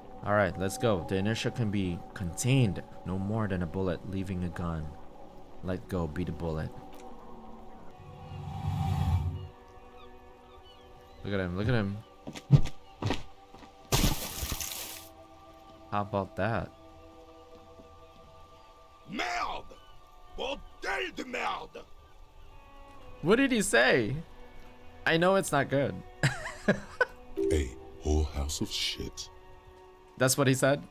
Alright, let's go. The inertia can be contained no more than a bullet leaving a gun. Let go, be the bullet. Look at him, look at him. How about that? Merde! Bordel de merde! What did he say? I know it's not good. A whorehouse of shit. That's what he said?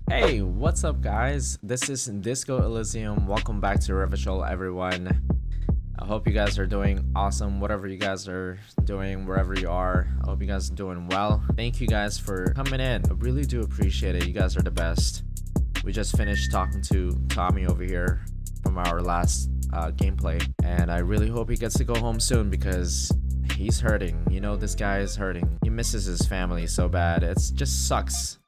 Hey, what's up guys? This is Disco Elysium. Welcome back to Revachol, everyone. I hope you guys are doing awesome, whatever you guys are doing, wherever you are. I hope you guys are doing well. Thank you guys for coming in. I really do appreciate it. You guys are the best. We just finished talking to Tommy over here from our last gameplay, and I really hope he gets to go home soon because he's hurting. You know, this guy is hurting. He misses his family so bad. It just sucks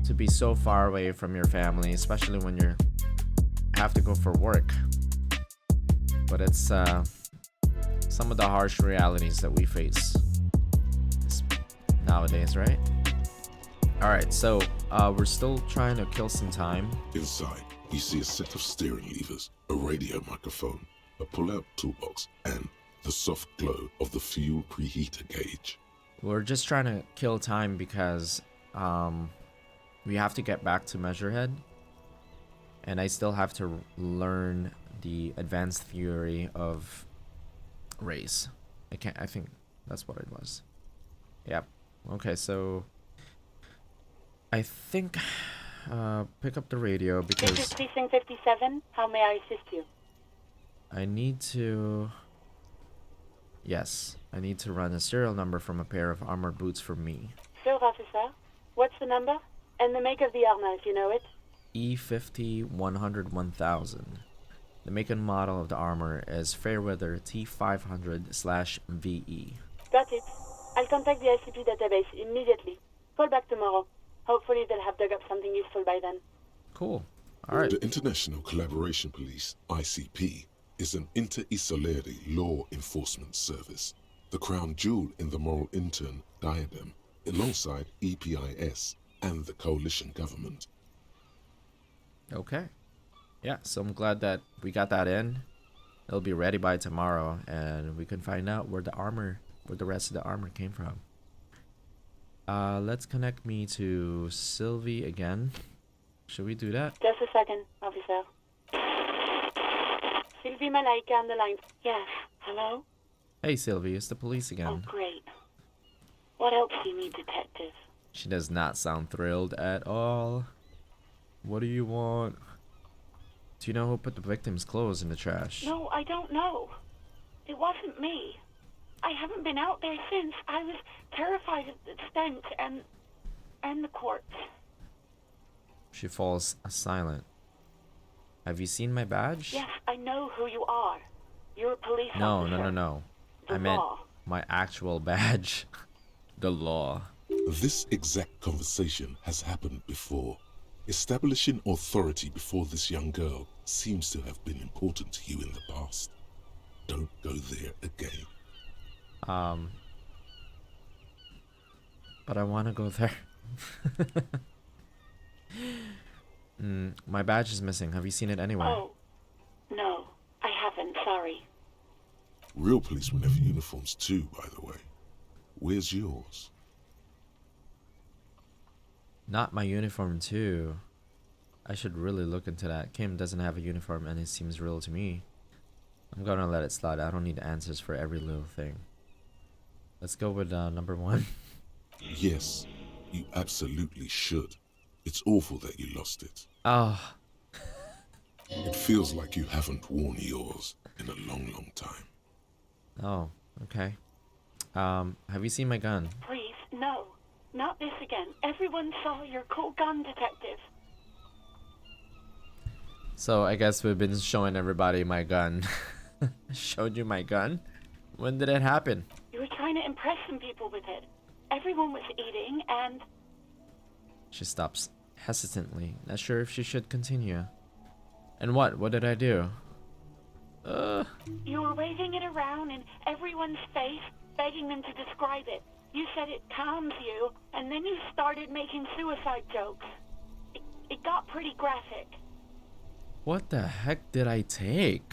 to be so far away from your family, especially when you have to go for work. But it's some of the harsh realities that we face nowadays, right? Alright, so we're still trying to kill some time. Inside, you see a set of steering levers, a radio microphone, a pull-out toolbox, and the soft glow of the fuel preheater gauge. We're just trying to kill time because we have to get back to MeasureHead, and I still have to learn the advanced theory of race. I think that's what it was. Yep. Okay, so I think pick up the radio because This is Precinct 57. How may I assist you? I need to... Yes, I need to run a serial number from a pair of armored boots for me. Sure, officer. What's the number? And the make of the armor, if you know it. E50 100 1000. The make and model of the armor is Fairweather T500/VE. Got it. I'll contact the ICP database immediately. Call back tomorrow. Hopefully they'll have dug up something useful by then. Cool. Alright. The International Collaboration Police, ICP, is an inter-Isolari law enforcement service, the crown jewel in the moral intern diadem, alongside EPIS and the coalition government. Okay. Yeah, so I'm glad that we got that in. It'll be ready by tomorrow, and we can find out where the rest of the armor came from. Let's connect me to Sylvie again. Should we do that? Just a second, officer. Sylvie Malaika on the line. Yes. Hello? Hey Sylvie, it's the police Oh, again. great. What else do you need, detective? She does not sound thrilled at all. What do you want? Do you know who put the victim's clothes in the trash? No, I don't know. It wasn't me. I haven't been out there since. I was terrified of the stench and the corpse. She falls silent. Have you seen my badge? Yes, I know who you are. You're a police No, officer. no. The I meant law. my actual badge. The law. This exact conversation has happened before. Establishing authority before this young girl seems to have been important to you in the past. Don't go there again. But I want to go there. My badge is missing. Have you seen it anywhere? Oh, no, I haven't. Sorry. Real policemen have uniforms too, by the way. Where's yours? Not my uniform too. I should really look into that. Kim doesn't have a uniform and it seems real to me. I'm gonna let it slide. I don't need answers for every little thing. Let's go with number one. Yes, you absolutely should. It's awful that you lost it. Oh, It feels like you haven't worn yours in a long, long time. oh, okay. Have you seen my gun? Please, no. Not this again. Everyone saw your cool gun, detective. So I guess we've been showing everybody my gun. Showed you my gun? When did it happen? You were trying to impress some people with it. Everyone was eating and... She stops hesitantly, not sure if she should continue. And what? What did I do? You were waving it around in everyone's face, begging them to describe it. You said it calms you, and then you started making suicide jokes. It got pretty graphic. What the heck did I take?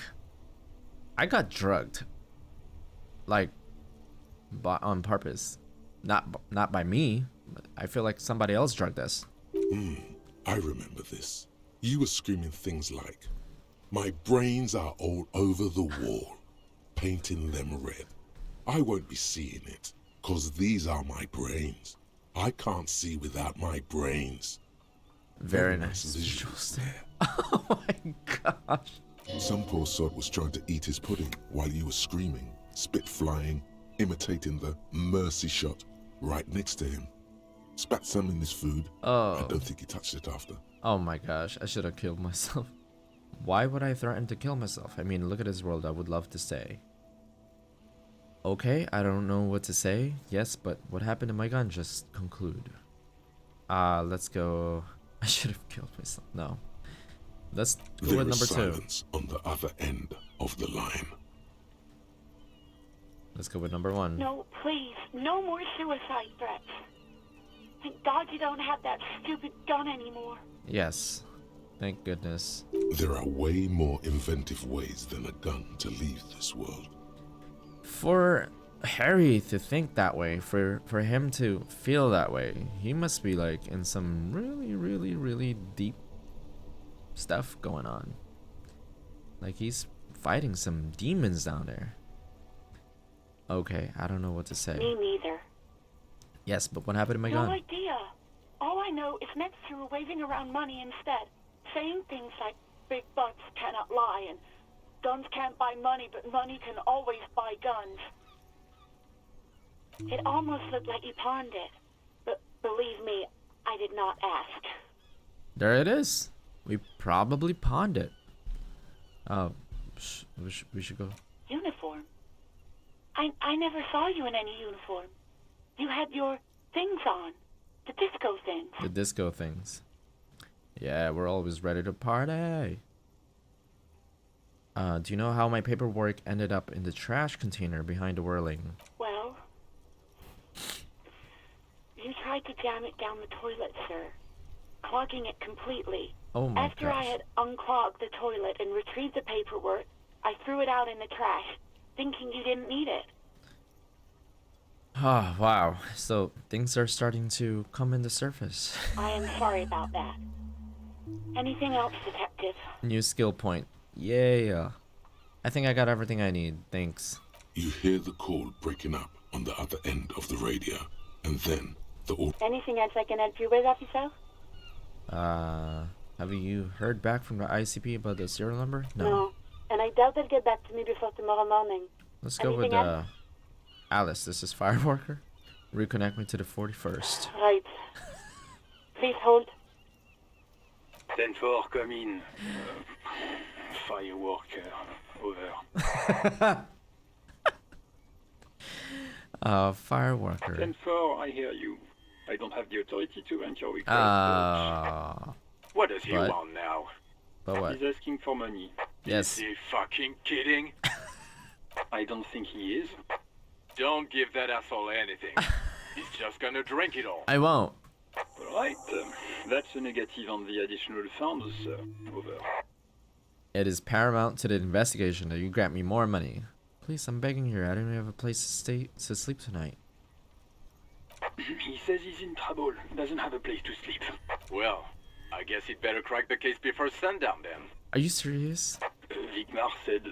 I got drugged. Like, on purpose. Not by me, but I feel like somebody else drugged us. I remember this. You were screaming things like, "My brains are all over the wall, painting them red. I won't be seeing it, 'cause these are my brains. I can't see without my brains." Very nice visual visuals there. Oh my gosh. Some poor sod was trying to eat his pudding while you were screaming, spit flying, imitating the mercy shot right next to him. Spat some in his food. Oh. I don't think he touched it after. Oh my gosh, I should have killed myself. Why would I threaten to kill myself? I mean, look at his world, I would love to say. Okay, I don't know what to say. Yes, but what happened to my gun? Just conclude. Let's go. I should have killed myself. No. Let's go There with is number 2. silence on the other end of the line. Let's go with number 1. No, please, no more suicide threats. Thank God you don't have that stupid gun anymore. Yes. Thank goodness. There are way more inventive ways than a gun to leave this world. For Harry to think that way, for him to feel that way, he must be like in some really deep stuff going on. Like he's fighting some demons down there. Okay, I don't know what to say. Me neither. Yes, but what happened to my No gun? idea. All I know is next you were waving around money instead, saying things like big butts cannot lie and guns can't buy money, but money can always buy guns. It almost looked like you pawned it, but believe me, I did not ask. There it is. We probably pawned it. Oh, we should go. Uniform? I never saw you in any uniform. You had your things on. The disco things. The disco things. Yeah, we're always ready to party. Do you know how my paperwork ended up in the trash container behind the whirling? Well, you tried to jam it down the toilet, sir, clogging it completely. Oh my After I gosh. had unclogged the toilet and retrieved the paperwork, I threw it out in the trash, thinking you didn't need it. Oh, wow. So things are starting to come in the surface. I am sorry about that. Anything else, detective? New skill point. Yeah. I think I got everything I need. Thanks. You hear the call breaking up on the other end of the radio, and then the Anything else I can help you with, officer? Have you heard back from the ICP about the serial number? No. And I doubt they'll get back to me before tomorrow morning. Let's go with, Anything else? Alice. This is Fireworker. Reconnect me to the 41st. Right. Please hold. 10-4, come in. Fireworker, over. Fireworker. 10-4, I hear you. I don't have the authority to enter request. What does he but- want now? But what? He's asking for money. Yes. Is he fucking kidding? I don't think he is. Don't give that asshole anything. He's just gonna drink it all. I won't. Right, that's a negative on the additional funds, over. It is paramount to the investigation that you grant me more money. Please, I'm begging here. I don't even have a place to sleep tonight. He says he's in trouble, doesn't have a place to sleep. Well, I guess he'd better crack the case before sundown then. Are you serious? Vigmar said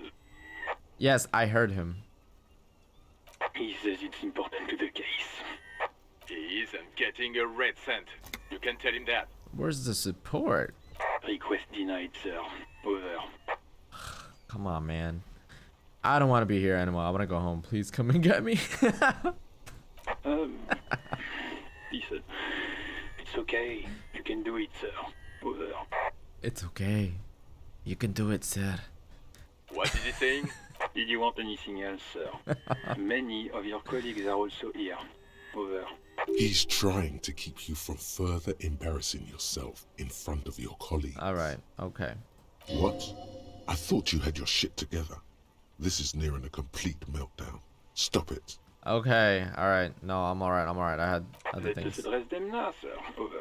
Yes, I heard him. he says it's important to the case. He isn't getting a red cent. You can tell him that. Where's the support? Request denied, sir. Over. Come on, man. I don't want to be here anymore. I want to go home. Please come and get me. He said, it's okay. You can do it, sir. Over. It's okay. You can do it, sir. What is he saying? Did you want anything else, sir? Many of your colleagues are also here. Over. He's trying to keep you from further embarrassing yourself in front of your colleagues. All right. Okay. What? I thought you had your shit together. This is nearing a complete meltdown. Stop it. Okay, alright. No, I'm alright, I had other Let things. us address them now, sir. Over.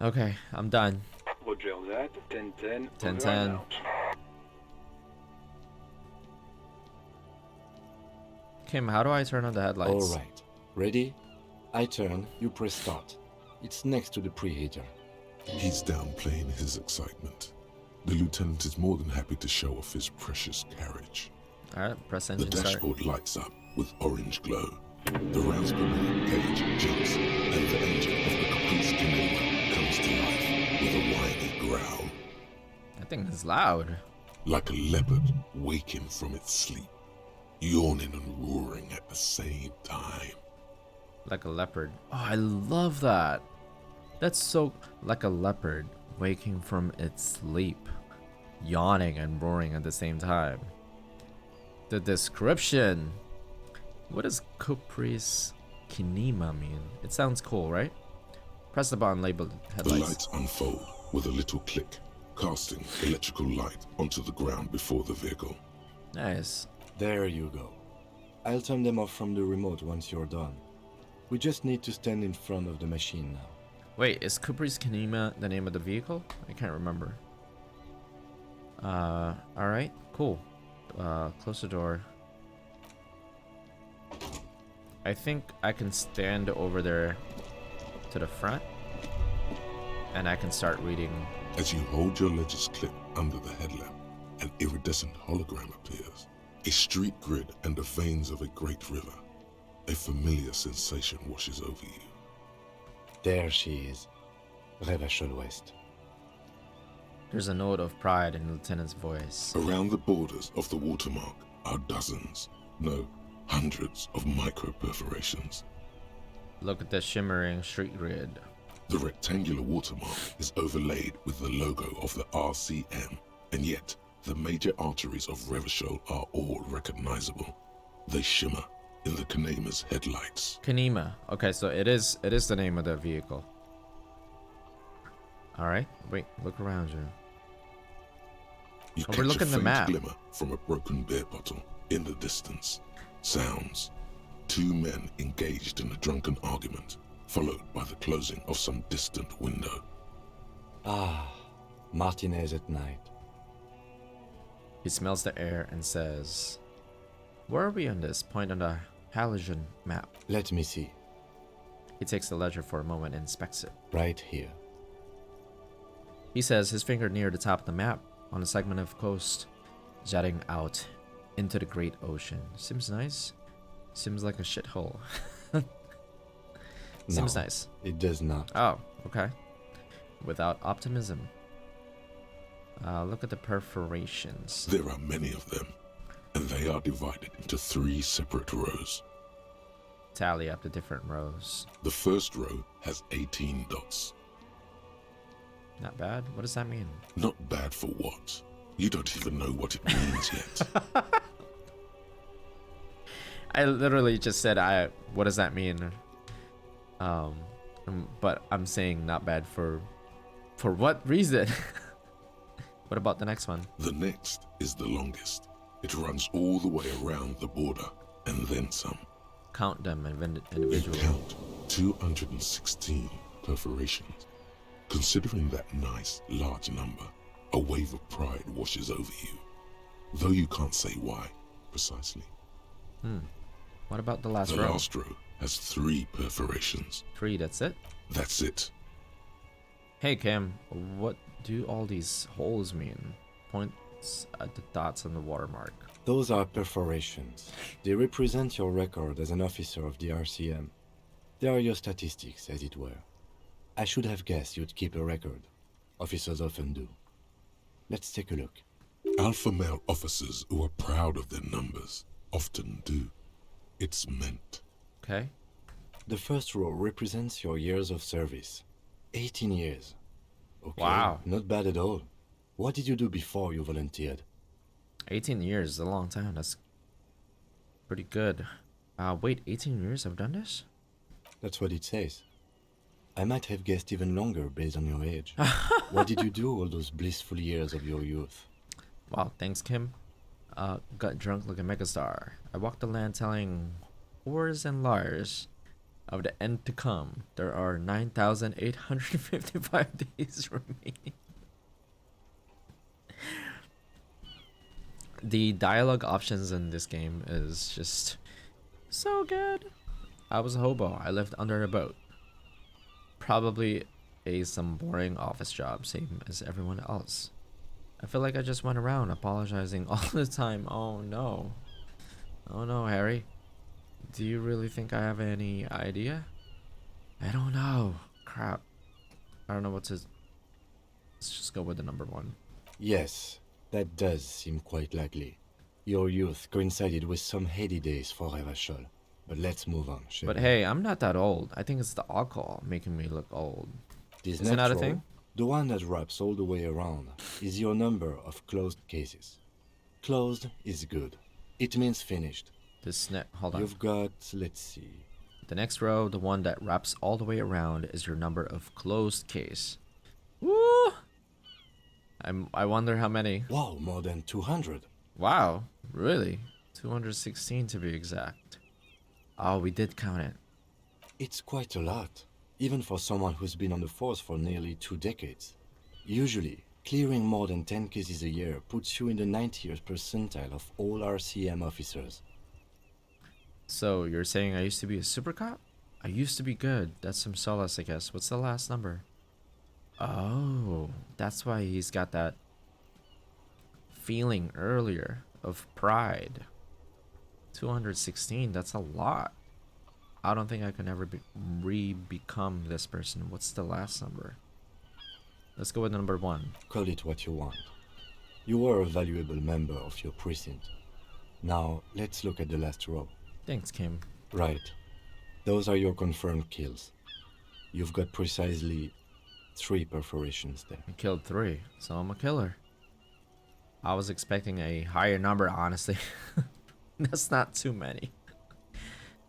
Okay, I'm done. Roger that. 10-10. 10-10. Over and out. Kim, how do I turn on the headlights? All right. Ready? I turn, you press start. It's next to the preheater. He's downplaying his excitement. The lieutenant is more than happy to show off his precious carriage. Alright, press The engine start. dashboard lights up with orange glow. The rounds per minute gauge jumps, and the engine of the Caprice Canema comes to life with a whiny growl. That thing is loud. Like a leopard waking from its sleep, yawning and roaring at the same time. Like a leopard. Oh, I love that. That's so like a leopard waking from its sleep, yawning and roaring at the same time. The description. What does Caprice Kinema mean? It sounds cool, right? Press the button labeled The headlights. lights unfold with a little click, casting electrical light onto the ground before the vehicle. Nice. There you go. I'll turn them off from the remote once you're done. We just need to stand in front of the machine now. Wait, is Caprice Kinema the name of the vehicle? I can't remember. Alright, cool. Close the door. I think I can stand over there to the front and I can start reading. As you hold your ledger's clip under the headlamp, an iridescent hologram appears. A street grid and the veins of a great river. A familiar sensation washes over you. There she is. Revachol West. There's a note of pride in the lieutenant's voice. Around the borders of the watermark are dozens, no, hundreds of micro-perforations. Look at the shimmering street grid. The rectangular watermark is overlaid with the logo of the RCM, and yet the major arteries of Revachol are all recognizable. They shimmer in the Canema's headlights. Kinema. Okay, so it is the name of the vehicle. Alright, wait, look around you. You Oh, we're catch looking a at the faint map. glimmer from a broken beer bottle in the distance. Sounds. Two men engaged in a drunken argument, followed by the closing of some distant window. Ah, Martinez at night. He smells the air and says, "Where are we on this point on the halogen map?" Let me see. He takes the ledger for a moment and inspects it. Right here. He says his finger near the top of the map on a segment of coast jutting out into the great ocean. Seems nice. Seems like a shithole. Seems No, nice. It does not. Oh, okay. Without optimism. Look at the perforations. There are many of them, and they are divided into 3 separate rows. Tally up the different rows. The first row has 18 dots. Not bad. What does that mean? Not bad for what? You don't even know what it means yet. I literally just said, what does that mean? But I'm saying not bad for what reason? What about the next one? The next is the longest. It runs all the way around the border, and then some. Count them You individually. count 216 perforations. Considering that nice, large number, a wave of pride washes over you. Though you can't say why, precisely. What about the last The row? last row has 3 perforations. 3, that's it? That's it. Hey Cam, what do all these holes mean? Points at the dots on the watermark. Those are perforations. They represent your record as an officer of the RCM. They are your statistics, as it were. I should have guessed you'd keep a record. Officers often do. Let's take a look. Alpha male officers who are proud of their numbers often do. It's meant. Okay. The first row represents your years of service. 18 years. Okay, Wow. not bad at all. What did you do before you volunteered? 18 years is a long time. That's pretty good. Wait, 18 years I've done this? That's what it says. I might have guessed even longer based on your age. What did you do all those blissful years of your youth? Wow, thanks Kim. Got drunk like a megastar. I walked the land telling whores and liars of the end to come. There are 9,855 days remaining. The dialogue options in this game is just so good. I was a hobo. I lived under a boat. Probably some boring office job, same as everyone else. I feel like I just went around apologizing all the time. Oh no. Oh no, Harry. Do you really think I have any idea? I don't know. Crap. I don't know what to... Let's just go with the number 1. Yes, that does seem quite likely. Your youth coincided with some heady days for Revachol. But let's move on, shall But we? hey, I'm not that old. I think it's the alcohol making me look old. This Isn't that a next row, thing? the one that wraps all the way around, is your number of closed cases. Closed is good. It means finished. Hold on. You've got, let's see, The next row, the one that wraps all the way around, is your number of closed case. Woo! I wonder how many. wow, more than 200. Wow, really? 216 to be exact. Oh, we did count it. It's quite a lot, even for someone who's been on the force for nearly 2 decades. Usually, clearing more than 10 cases a year puts you in the 90th percentile of all RCM officers. So, you're saying I used to be a super cop? I used to be good. That's some solace, I guess. What's the last number? Oh, that's why he's got that feeling earlier of pride. 216, that's a lot. I don't think I can ever become this person. What's the last number? Let's go with number 1. Call it what you want. You were a valuable member of your precinct. Now, let's look at the last row. Thanks, Kim. Right. Those are your confirmed kills. You've got precisely 3 perforations there. I killed 3, so I'm a killer. I was expecting a higher number, honestly. That's not too many.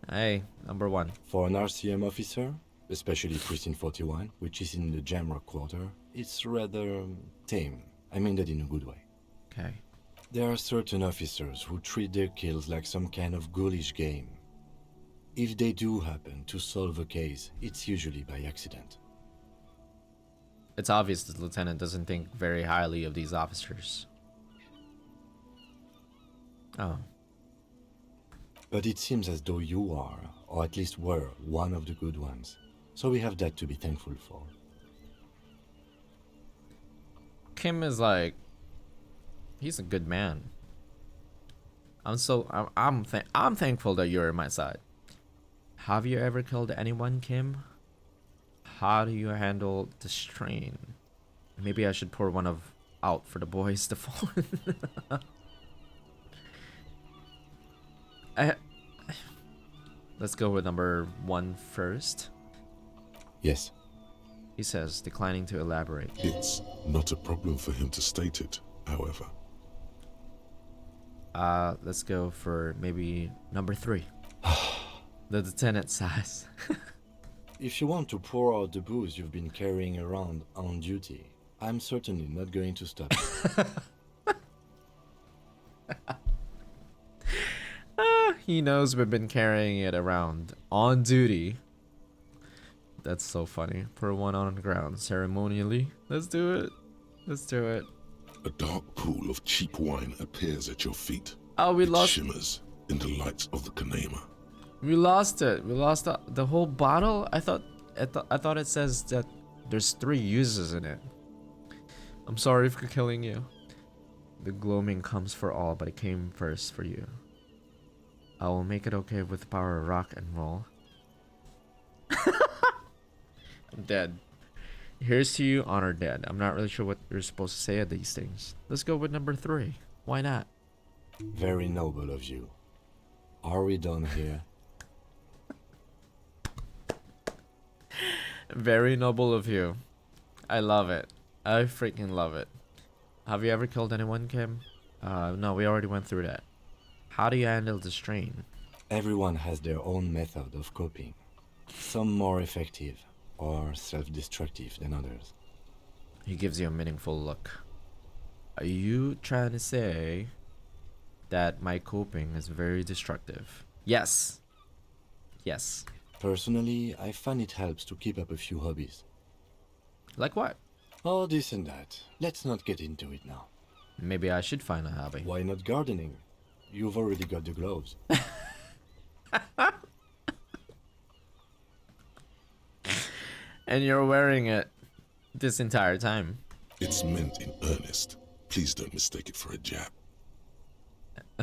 Hey, number 1. For an RCM officer, especially Precinct 41, which is in the Jamrock Quarter, it's rather tame. I mean that in a good way. Okay. There are certain officers who treat their kills like some kind of ghoulish game. If they do happen to solve a case, it's usually by accident. It's obvious the lieutenant doesn't think very highly of these officers. Oh. But it seems as though you are, or at least were, one of the good ones. So we have that to be thankful for. Kim is like, he's a good man. I'm thankful that you're on my side. Have you ever killed anyone, Kim? How do you handle the strain? Maybe I should pour one out for the boys to fall. Let's go with number 1 first. Yes. He says, declining to elaborate. It's not a problem for him to state it, however. Let's go for maybe number 3. The lieutenant sighs. If you want to pour out the booze you've been carrying around on duty, I'm certainly not going to stop. He knows we've been carrying it around on duty. That's so funny. Pour one on the ground ceremonially. Let's do it. Let's do it. A dark pool of cheap wine appears at your feet. Oh, we It lost. shimmers in the lights of the Kanema. We lost it. We lost the whole bottle. I thought it says that there's 3 uses in it. I'm sorry for killing you. The gloaming comes for all, but it came first for you. I will make it okay with the power of rock and roll. I'm dead. Here's to you, honor dead. I'm not really sure what you're supposed to say at these things. Let's go with number 3. Why not? Very noble of you. Are we done here? Very noble of you. I love it. I freaking love it. Have you ever killed anyone, Kim? No, we already went through that. How do you handle the strain? Everyone has their own method of coping. Some more effective or self-destructive than others. He gives you a meaningful look. Are you trying to say that my coping is very destructive. Yes. Yes. Personally, I find it helps to keep up a few hobbies. Like what? Oh, this and that. Let's not get into it now. Maybe I should find a hobby. Why not gardening? You've already got the gloves. And you're wearing it this entire time. It's meant in earnest. Please don't mistake it for a jab.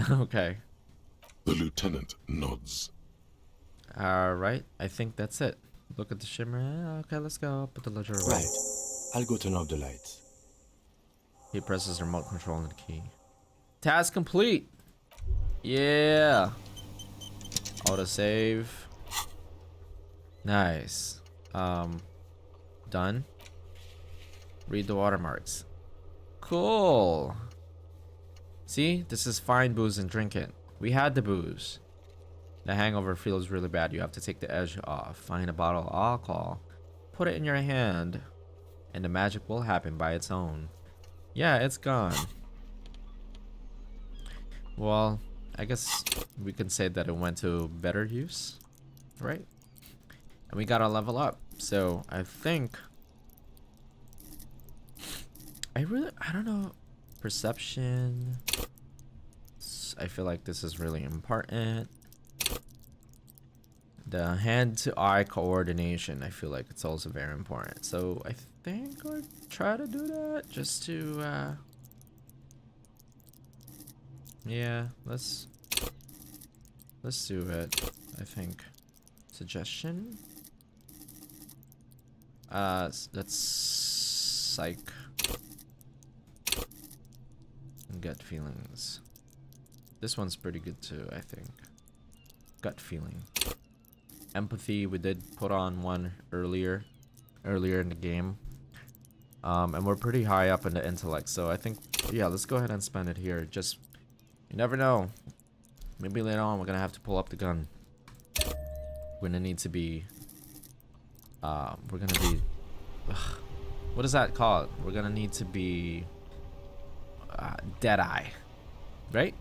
Okay. The lieutenant nods. Alright, I think that's it. Look at the shimmer. Okay, let's go. Put the ledger away. Right. I'll go turn off the lights. He presses the remote control and the key. Task complete! Yeah! Autosave. Nice. Done. Read the watermarks. Cool! See? This is find booze and drink it. We had the booze. The hangover feels really bad. You have to take the edge off. Find a bottle of alcohol. Put it in your hand. And the magic will happen by its own. Yeah, it's gone. Well, I guess we can say that it went to better use. Right? And we gotta level up. So, I think... I don't know. Perception. I feel like this is really important. The hand-to-eye coordination, I feel like it's also very important. So I think I'll try to do that just to, yeah, let's do it, I think. Suggestion? That's psych. Gut feelings. This one's pretty good too, I think. Gut feeling. Empathy, we did put on one earlier in the game. And we're pretty high up in the intellect, so I think, yeah, let's go ahead and spend it here. Just, you never know. Maybe later on we're gonna have to pull up the gun. We're gonna need to be, we're gonna be, what is that called? We're gonna need to be, Deadeye, right?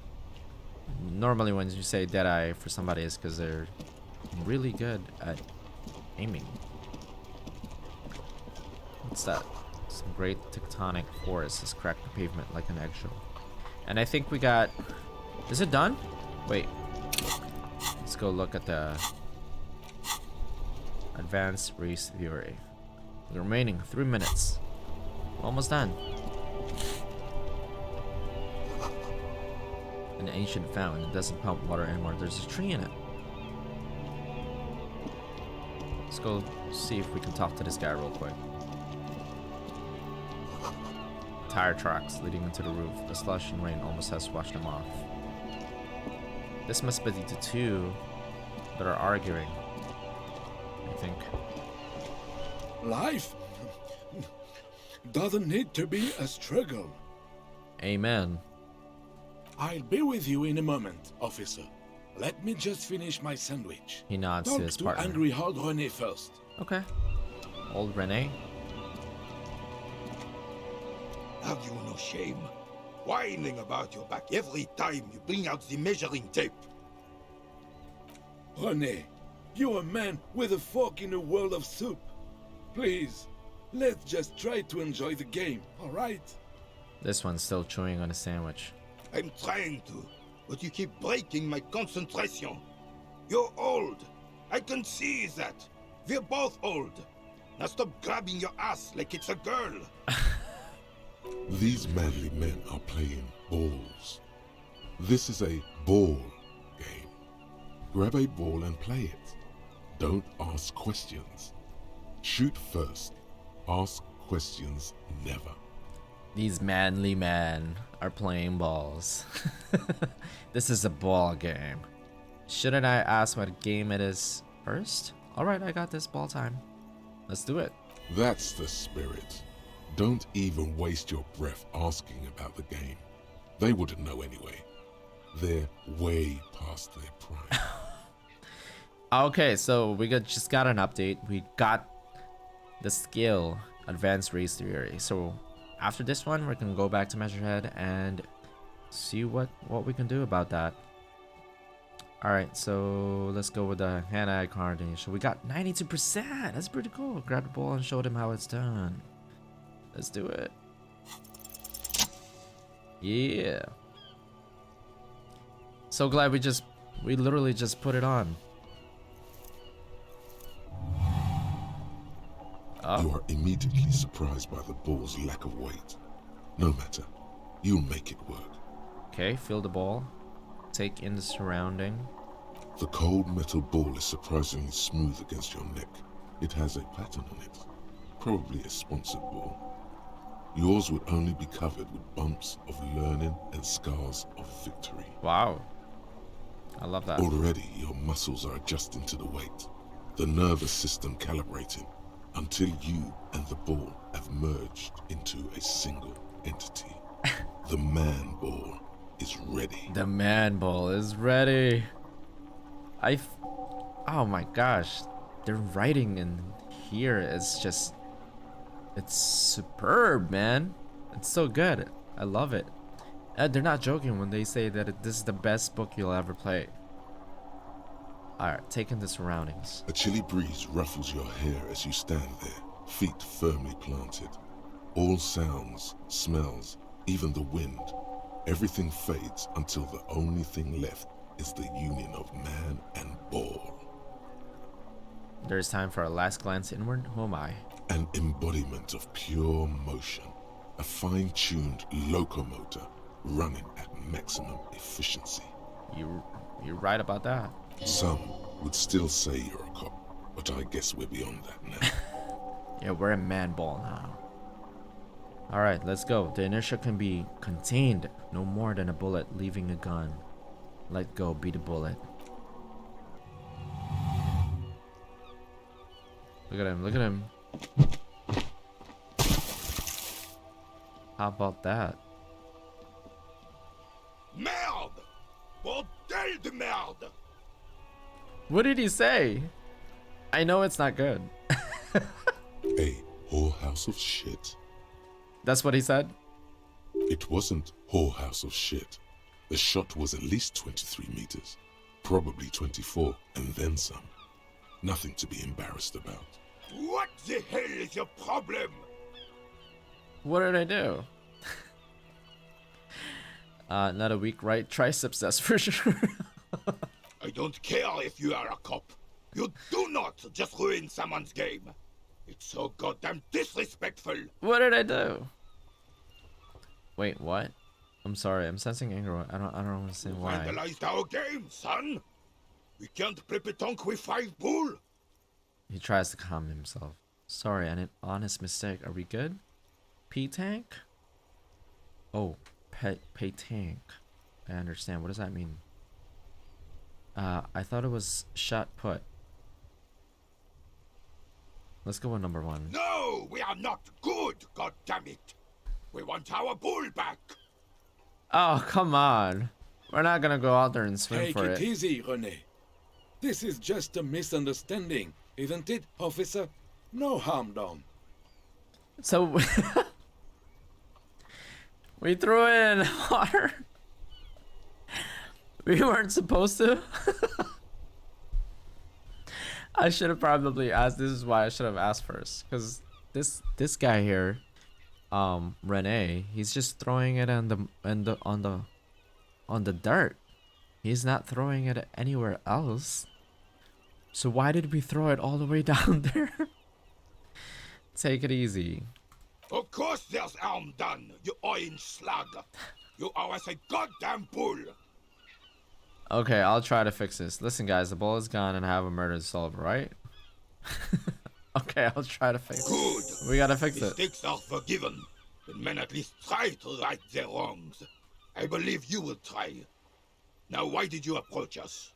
Normally when you say Deadeye for somebody, it's because they're really good at aiming. What's that? Some great tectonic force has cracked the pavement like an eggshell. And I think we got... Is it done? Wait. Let's go look at the advanced race theory. The remaining 3 minutes. Almost done. An ancient fountain. It doesn't pump water anymore. There's a tree in it. Let's go see if we can talk to this guy real quick. Tire tracks leading into the roof. The slush and rain almost has washed them off. This must be the two that are arguing, I think. Life doesn't need to be a struggle. Amen. I'll be with you in a moment, officer. Let me just finish my sandwich. He nods Talk to his to partner. angry old Rene first. Okay. Old Rene. Have you no shame? Whining about your back every time you bring out the measuring tape. Rene, you're a man with a fork in a world of soup. Please, let's just try to enjoy the game, alright? This one's still chewing on a sandwich. I'm trying to, but you keep breaking my concentration. You're old. I can see that. We're both old. Now stop grabbing your ass like it's a girl. These manly men are playing balls. This is a ball game. Grab a ball and play it. Don't ask questions. Shoot first. Ask questions never. These manly men are playing balls. This is a ball game. Shouldn't I ask what game it is first? Alright, I got this. Ball time. Let's do it. That's the spirit. Don't even waste your breath asking about the game. They wouldn't know anyway. They're way past their prime. Okay, so we just got an update. We got the skill Advanced Race Theory. So after this one, we're gonna go back to MeasureHead and see what we can do about that. All right, so let's go with the hand-eye coordination. We got 92%. That's pretty cool. Grab the ball and show them how it's done. Let's do it. Yeah. So glad we literally just put it on. You are immediately surprised by the ball's lack of weight. No matter, you'll make it work. Okay, feel the ball. Take in the surrounding. The cold metal ball is surprisingly smooth against your neck. It has a pattern on it, probably a sponsored ball. Yours would only be covered with bumps of learning and scars of victory. Wow. I love that. Already, your muscles are adjusting to the weight, the nervous system calibrating, until you and the ball have merged into a single entity. The man ball is ready. The man ball is ready. Oh my gosh. The writing in here is just, it's superb, man. It's so good. I love it. And they're not joking when they say that this is the best book you'll ever play. Alright, take in the surroundings. A chilly breeze ruffles your hair as you stand there, feet firmly planted. All sounds, smells, even the wind, everything fades until the only thing left is the union of man and ball. There's time for a last glance inward. Who am I? An embodiment of pure motion, a fine-tuned locomotor running at maximum efficiency. You're right about that. Some would still say you're a cop, but I guess we're beyond that now. Yeah, we're a man ball now. Alright, let's go. The inertia can be contained, no more than a bullet leaving a gun. Let go, be the bullet. Look at him, look at him. How about that? Merde! Bordel de merde! What did he say? I know it's not good. A whorehouse of shit. That's what he said? It wasn't whorehouse of shit. The shot was at least 23 meters, probably 24, and then some. Nothing to be embarrassed about. What the hell is your problem? What did I do? Not a weak right triceps, that's for sure. I don't care if you are a cop. You do not just ruin someone's game. It's so goddamn disrespectful. What did I do? Wait, what? I'm sorry, I'm sensing anger. I don't understand why. Vandalized our game, son. We can't play pétanque with 5 boule. He tries to calm himself. Sorry, an honest mistake. Are we good? P-tank? Oh, PÉTANQUE. I understand. What does that mean? I thought it was shot put. Let's go with number 1. No, we are not good, goddammit. We want our boule back. Oh, come on. We're not gonna go out there and swim for it. Take it easy, Rene. This is just a misunderstanding, isn't it, officer? No harm done. So we threw it in water. We weren't supposed to. I should have probably asked. This is why I should have asked first, because this guy here, Rene, he's just throwing it on the dirt. He's not throwing it anywhere else. So why did we throw it all the way down there? Take it easy. Of course there's harm done, you orange slug. You owe us a goddamn bull. Okay, I'll try to fix this. Listen, guys, the ball is gone and I have a murder to solve, right? Okay, I'll try to fix it. Good. We gotta fix it. Mistakes are forgiven, but men at least try to right their wrongs. I believe you will try. Now, why did you approach us?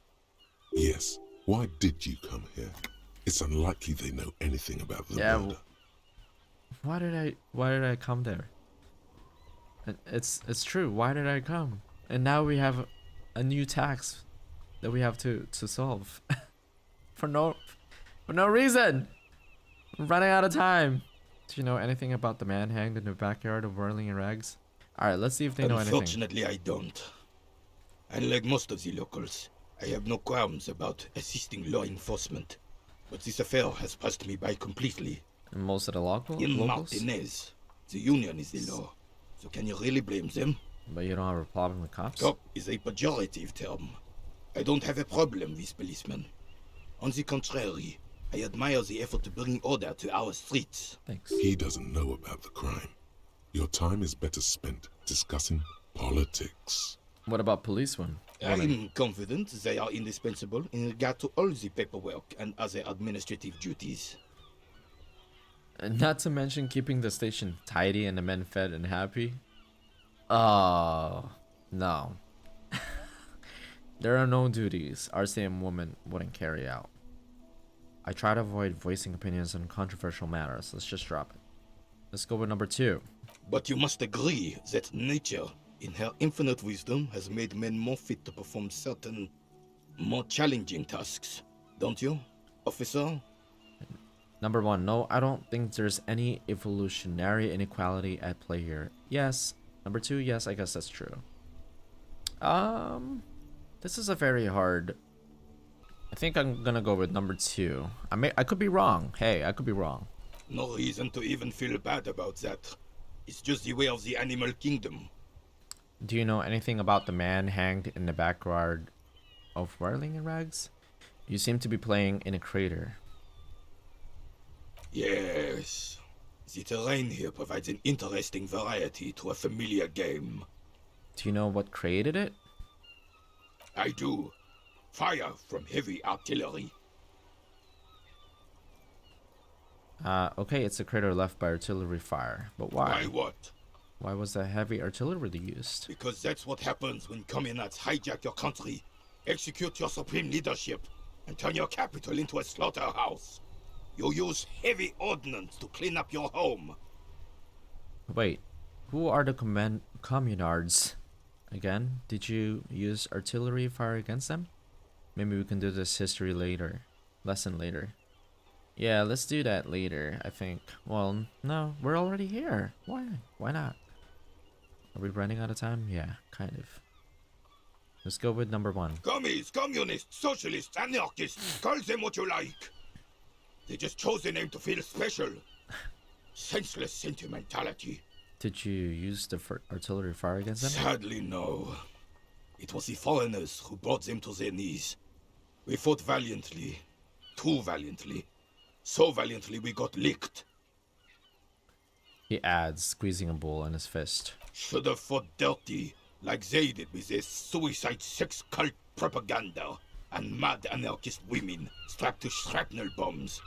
Yes, why did you come here? It's unlikely they know anything about the murder. Why did I come there? It's true. Why did I come? And now we have a new tax that we have to solve for no reason. I'm running out of time. Do you know anything about the man hanged in the backyard of Whirling in Rags? Alright, let's see if they know anything. Unfortunately, I don't. Unlike most of the locals, I have no qualms about assisting law enforcement. But this affair has passed me by completely. And most of the locals? Martinez, the union is the law. So can you really blame them? But you don't have a problem with cops? Cop is a pejorative term. I don't have a problem with policemen. On the contrary, I admire the effort to bring order to our streets. Thanks. He doesn't know about the crime. Your time is better spent discussing politics. What about policemen? I'm confident they are indispensable in regard to all the paperwork and other administrative duties. And not to mention keeping the station tidy and the men fed and happy. Oh, no. There are no duties RCM women wouldn't carry out. I try to avoid voicing opinions on controversial matters. Let's just drop it. Let's go with number 2. But you must agree that nature, in her infinite wisdom, has made men more fit to perform certain, more challenging tasks. Don't you, officer? Number 1, no, I don't think there's any evolutionary inequality at play here. Yes. Number 2, yes, I guess that's true. This is a very hard. I think I'm gonna go with number 2. I could be wrong. Hey, I could be wrong. No reason to even feel bad about that. It's just the way of the animal kingdom. Do you know anything about the man hanged in the backyard of Whirling in Rags? You seem to be playing in a crater. Yes. The terrain here provides an interesting variety to a familiar game. Do you know what created it? I do. Fire from heavy artillery. Okay, it's a crater left by artillery fire. But why? Why what? Why was the heavy artillery used? Because that's what happens when communards hijack your country, execute your supreme leadership, and turn your capital into a slaughterhouse. You use heavy ordnance to clean up your home. Wait, who are the communards? Again, did you use artillery fire against them? Maybe we can do this history later. Lesson later. Yeah, let's do that later, I think. Well, no, we're already here. Why? Why not? Are we running out of time? Yeah, kind of. Let's go with number 1. Commies, communists, socialists, anarchists, call them what you like. They just chose the name to feel special. Senseless sentimentality. Did you use the artillery fire against them? Sadly, no. It was the foreigners who brought them to their knees. We fought valiantly. Too valiantly. So valiantly we got licked. He adds, squeezing a bowl in his fist. Should have fought dirty, like they did with their suicide sex cult propaganda and mad anarchist women strapped to shrapnel bombs.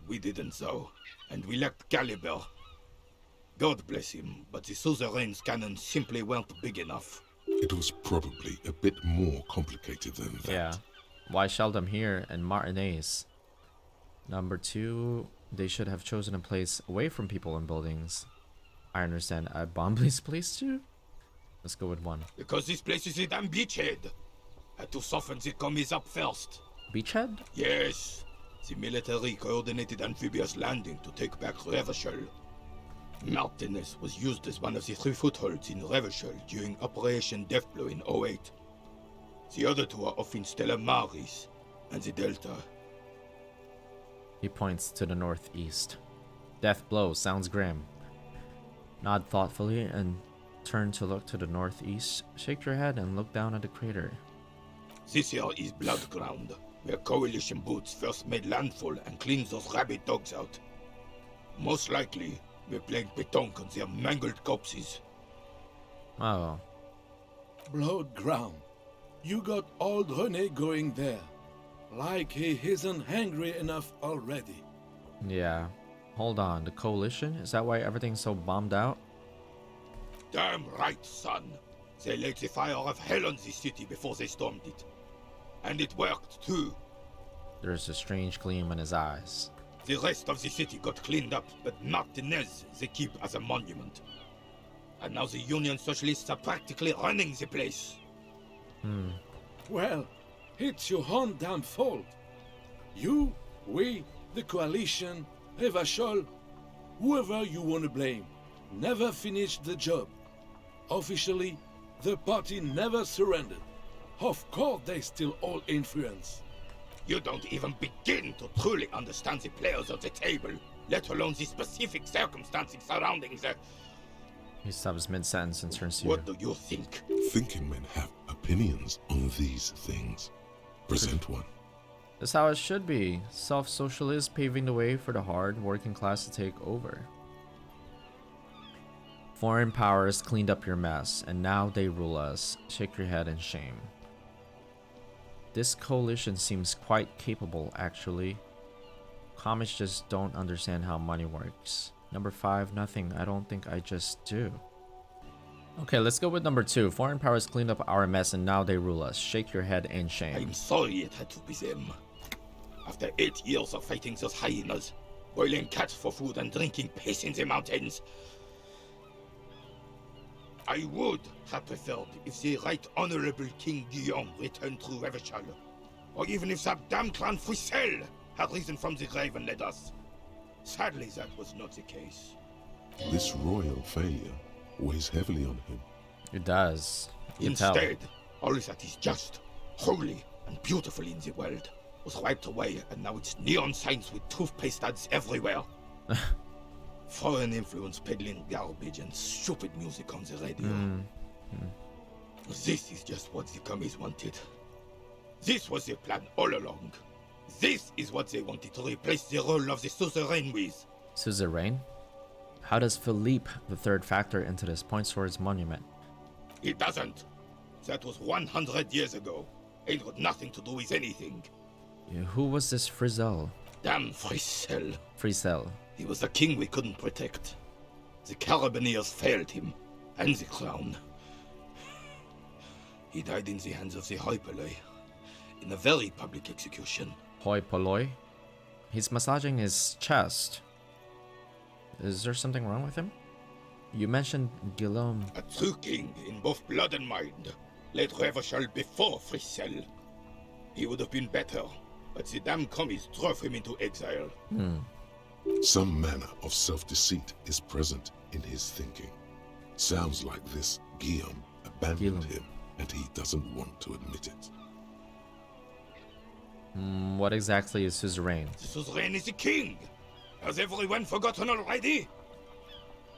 We didn't though, and we lacked caliber. God bless him, but the suzerain's cannons simply weren't big enough. It was probably a bit more complicated than that. Yeah. Why shell them here and Martinez? Number 2, they should have chosen a place away from people and buildings. I understand. A bomb place too? Let's go with 1. Because this place is a damn beachhead. Had to soften the commies up first. Beachhead? Yes. The military coordinated amphibious landing to take back Revachol. Martinez was used as one of the 3 footholds in Revachol during Operation Deathblow in 08. The other 2 are off in Stella Maris and the Delta. He points to the northeast. Death blow sounds grim. Nod thoughtfully and turn to look to the northeast. Shake your head and look down at the crater. This here is Blood Ground, where coalition boots first made landfall and cleaned those rabid dogs out. Most likely, we're playing pétanque on their mangled corpses. Oh. Blood ground. You got old Rene going there. Like he isn't hungry enough already. Yeah. Hold on. The coalition? Is that why everything's so bombed out? Damn right, son. They laid the fire of hell on the city before they stormed it. And it worked, too. There's a strange gleam in his eyes. The rest of the city got cleaned up, but Martinez they keep as a monument. And now the Union Socialists are practically running the place. Well, it's your own damn fault. You, we, the coalition, Revachol, whoever you want to blame, never finished the job. Officially, the party never surrendered. Of course they still hold influence. You don't even begin to truly understand the players of the table, let alone the specific circumstances surrounding the... He stops mid-sentence and turns to you. What do you think? Thinking men have opinions on these things. Present one. That's how it should be. Self-socialists paving the way for the hard working class to take over. Foreign powers cleaned up your mess, and now they rule us. Shake your head in shame. This coalition seems quite capable, actually. Comics just don't understand how money works. Number 5, nothing. I don't think I just do. Okay, let's go with number 2. Foreign powers cleaned up our mess, and now they rule us. Shake your head in shame. I'm sorry it had to be them. After 8 years of fighting those hyenas, boiling cats for food and drinking piss in the mountains, I would have preferred if the Right Honorable King Guillaume returned through Revachol, or even if that damn clan Frisel had risen from the grave and led us. Sadly, that was not the case. This royal failure weighs heavily on him. It does. You can tell. Instead, all that is just, holy, and beautiful in the world was wiped away, and now it's neon signs with toothpaste ads everywhere. Foreign influence peddling garbage and stupid music on the radio. This is just what the commies wanted. This was their plan all along. This is what they wanted to replace the role of the suzerain with. Suzerain? How does Philippe III factor into this point swords monument? It doesn't. That was 100 years ago. It got nothing to do with anything. Yeah, who was this Frisel? Damn Frisel. Frisel. He was the king we couldn't protect. The Carabineers failed him, and the crown. He died in the hands of the hoi polloi, in a very public execution. Hoi polloi? He's massaging his chest. Is there something wrong with him? You mentioned Guillaume. A true king in both blood and mind led Revachol before Frisel. He would have been better, but the damn commies drove him into exile. Some manner of self-deceit is present in his thinking. Sounds like this Guillaume abandoned him, and he doesn't want to admit it. What exactly is suzerain? The suzerain is the king! Has everyone forgotten already?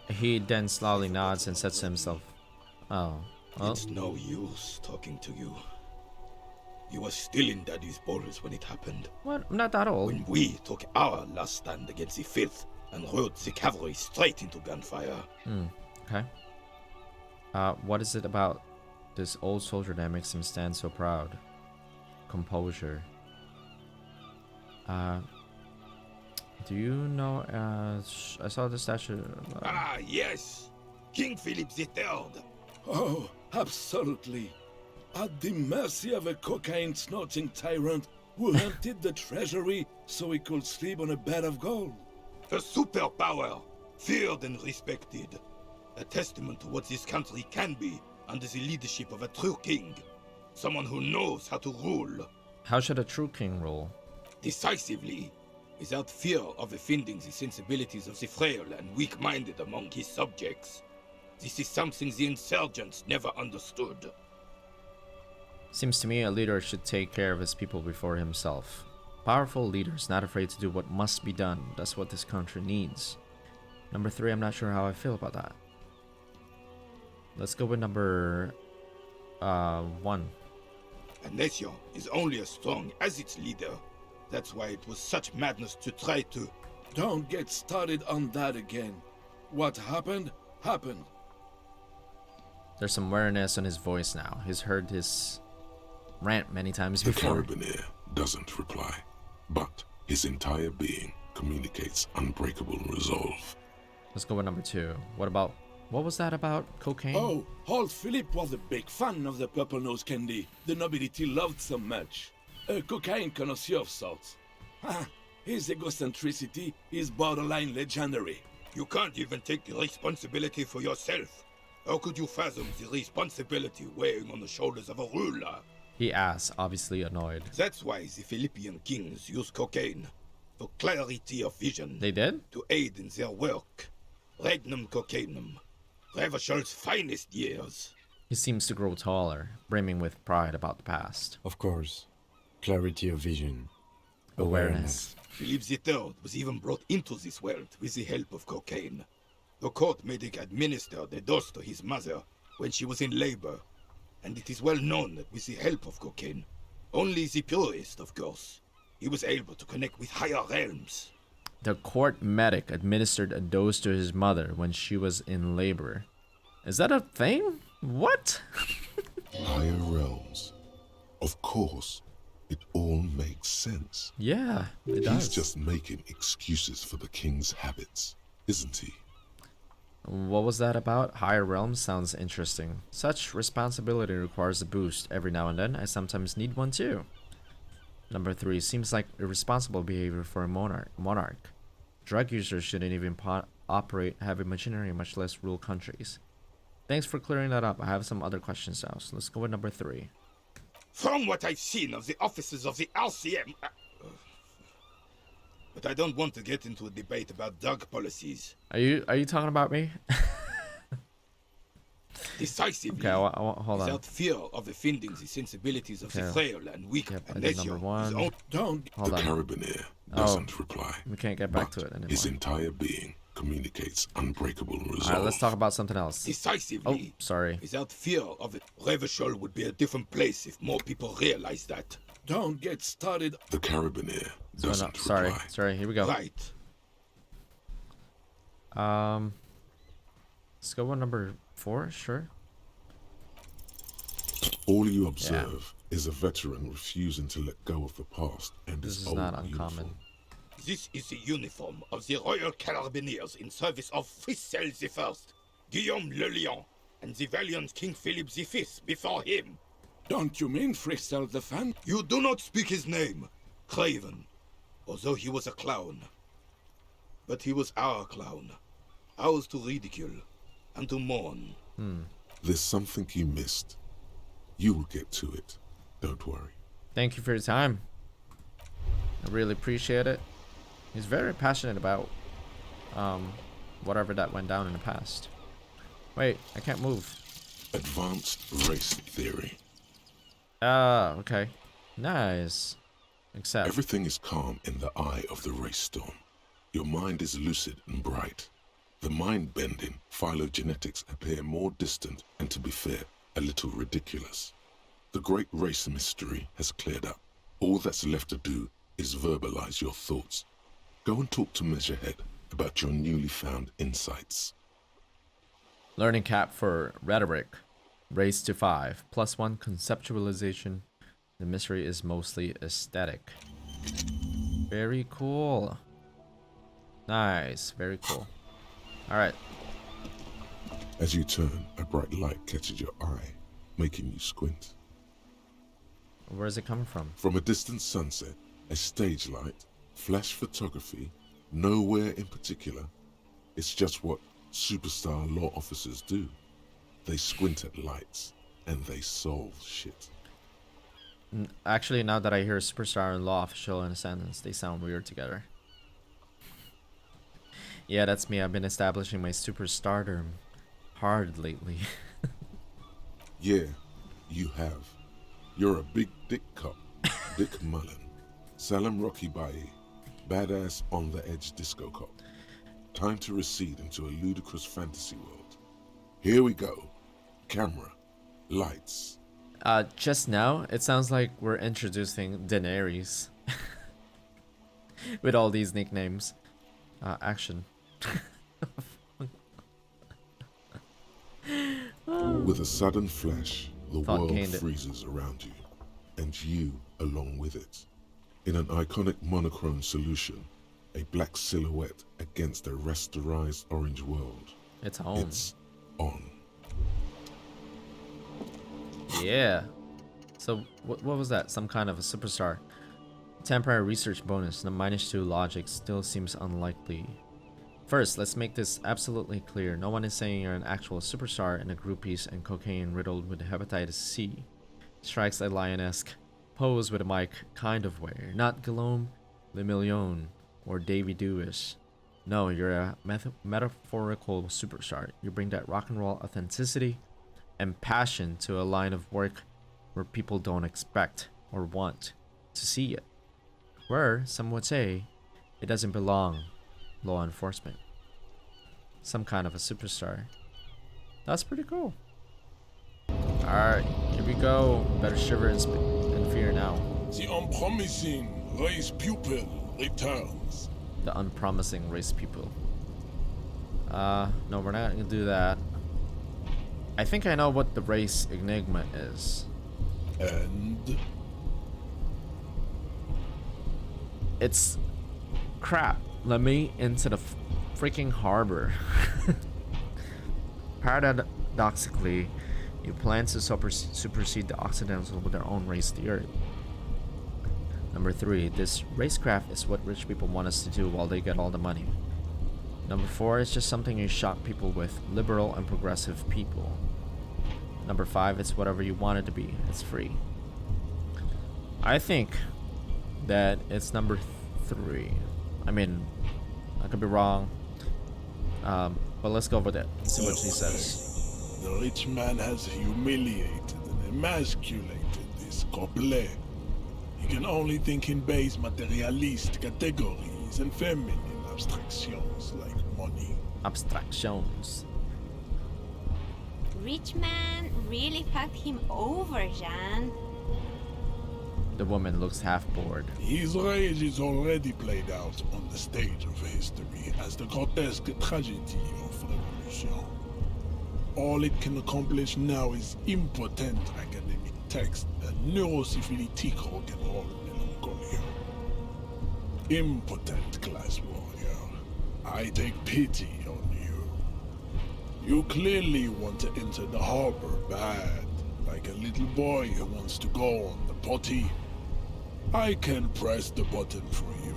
He then slowly nods and says to himself, "Oh, well." It's no use talking to you. You were still in Daddy's bowls when it happened. What? I'm not that old. When we took our last stand against the Filth and rode the cavalry straight into gunfire. Okay. What is it about this old soldier that makes him stand so proud? Composure. Do you know, I saw the statue. Ah, yes! King Philip III! Oh, absolutely. At the mercy of a cocaine-snorting tyrant who emptied the treasury so he could sleep on a bed of gold. A superpower, feared and respected. A testament to what this country can be under the leadership of a true king. Someone who knows how to rule. How should a true king rule? Decisively, without fear of offending the sensibilities of the frail and weak-minded among his subjects. This is something the insurgents never understood. Seems to me a leader should take care of his people before himself. Powerful leaders not afraid to do what must be done. That's what this country needs. Number 3, I'm not sure how I feel about that. Let's go with number 1. A nation is only as strong as its leader. That's why it was such madness to try to... Don't get started on that again. What happened, happened. There's some wariness on his voice now. He's heard his rant many times The before. Carabineer doesn't reply, but his entire being communicates unbreakable resolve. Let's go with number 2. What was that about? Cocaine? Oh, old Philip was a big fan of the purple nose candy the nobility loved so much. A cocaine connoisseur of sorts. His egocentricity is borderline legendary. You can't even take the responsibility for yourself. How could you fathom the responsibility weighing on the shoulders of a ruler? He asks, obviously annoyed. That's why the Philippian kings use cocaine. For clarity of vision. They did? To aid in their work. Regnum cocainum. Revershol's finest years. He seems to grow taller, brimming with pride about the past. Of course. Clarity of vision. Awareness. Philip III was even brought into this world with the help of cocaine. The court made him administer the dose to his mother when she was in labor, and it is well known that with the help of cocaine, only the purest, of course, he was able to connect with higher realms. The court medic administered a dose to his mother when she was in labor. Is that a thing? What? Higher realms. Of course, it all makes sense. Yeah, it He's does. just making excuses for the king's habits, isn't he? What was that about? Higher realms sounds interesting. Such responsibility requires a boost every now and then. I sometimes need one too. Number 3 seems like irresponsible behavior for a monarch. Drug users shouldn't even operate heavy machinery, much less rule countries. Thanks for clearing that up. I have some other questions now, so let's go with number 3. From what I've seen of the officers of the RCM... But I don't want to get into a debate about drug policies. Are you talking about me? Decisively, Okay, hold on. without fear of offending the sensibilities of the Okay. frail and weak, Yep, I and did number his 1. own... Don't... Hold the on. Carabiner Oh. doesn't reply. We can't get back but to it anymore. his entire being communicates unbreakable resolve. Alright, let's talk about something else. Oh, Decisively, sorry. without fear of it, Revachol would be a different place if more people realize that. Don't get started. The Carabiner Oh, no, doesn't sorry, reply. sorry. Here we go. Right. Let's go with number 4. Sure. All you observe is a veteran refusing to let go of the past and This his is old not uncommon. uniform. This is the uniform of the Royal Carabiniers in service of Frissel I, Guillaume Le Lion, and the valiant King Philip V before him. Don't you mean Frissel the Fan? You do not speak his name, Craven, although he was a clown. But he was our clown, ours to ridicule and to mourn. There's something you missed. You will get to it. Don't worry. Thank you for your time. I really appreciate it. He's very passionate about whatever that went down in the past. Wait, I can't move. Advanced race theory. Ah, okay. Nice. Except Everything is calm in the eye of the race storm. Your mind is lucid and bright. The mind-bending phylogenetics appear more distant and, to be fair, a little ridiculous. The great race mystery has cleared up. All that's left to do is verbalize your thoughts. Go and talk to MeasureHead about your newly found insights. learning cap for rhetoric. Raised to 5. +1 conceptualization. The mystery is mostly aesthetic. Very cool. Nice. Very cool. Alright. As you turn, a bright light catches your eye, making you squint. Where is it coming from? From a distant sunset, a stage light, flash photography, nowhere in particular. It's just what superstar law officers do. They squint at lights, and they solve shit. Actually, now that I hear superstar and law official in a sentence, they sound weird together. Yeah, that's me. I've been establishing my superstardom hard lately. Yeah, you have. You're a big dick cop, Dick Mullen. Salem Rocky Baye, badass on the edge disco cop. Time to recede into a ludicrous fantasy world. Here we go. Camera, lights. Just now, it sounds like we're introducing Daenerys. With all these nicknames. Action. With a sudden flash, the Thought world gained it. freezes around you, and you along with it. In an iconic monochrome solution, a black silhouette against a rasterized orange world. It's home. It's on. Yeah. So, what was that? Some kind of a superstar. Temporary research bonus. The -2 logic still seems unlikely. First, let's make this absolutely clear. No one is saying you're an actual superstar in a groupies and cocaine riddled with hepatitis C. Strikes a lion-esque pose with a mic kind of way. Not Guillaume Le Million or Davy Dewis. No, you're a metaphorical superstar. You bring that rock and roll authenticity and passion to a line of work where people don't expect or want to see it. Where, some would say, it doesn't belong, law enforcement. Some kind of a superstar. That's pretty cool. Alright, here we go. Better shiver in fear now. The unpromising race pupil returns. The unpromising race pupil. No, we're not gonna do that. I think I know what the race enigma is. And It's crap. Let me into the freaking harbor. Paradoxically, you plan to supersede the Occidentals with their own race theory. Number 3, this racecraft is what rich people want us to do while they get all the money. Number 4, it's just something you shock people with, liberal and progressive people. Number 5, it's whatever you want it to be. It's free. I think that it's number 3. I mean, I could be wrong. But let's go with it. See what she says. the rich man has humiliated and emasculated this couplet. He can only think in base materialist categories and feminine abstractions like money. Abstractions. Rich man really fucked him over, Jean. The woman looks half bored. His rage is already played out on the stage of history as the grotesque tragedy of revolution. All it can accomplish now is impotent academic text and neurosyphilitic rock and roll melancholia. Impotent class warrior, I take pity on you. You clearly want to enter the harbor bad, like a little boy who wants to go on the potty. I can press the button for you.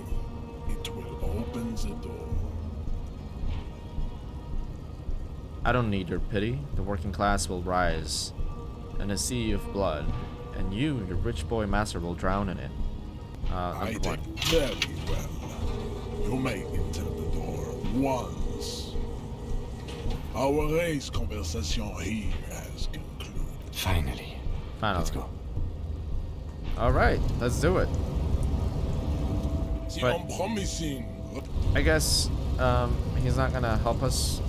It will open the door. I don't need your pity. The working class will rise in a sea of blood, and you, your rich boy master, will drown in it. I take very well. You may enter the door once. Our race conversation here has concluded. Finally. Let's go. Alright, let's do it. The But- unpromising. I guess he's not gonna help us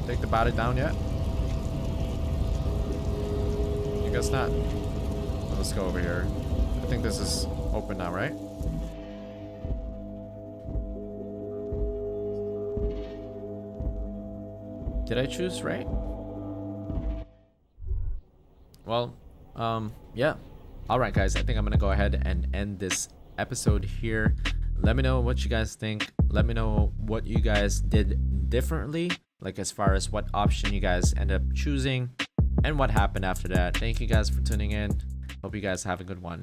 take the body down yet. I guess not. Let's go over here. I think this is open now, right? Did I choose right? Well, yeah. Alright guys, I think I'm gonna go ahead and end this episode here. Let me know what you guys think. Let me know what you guys did differently, like as far as what option you guys end up choosing and what happened after that. Thank you guys for tuning in. Hope you guys have a good one.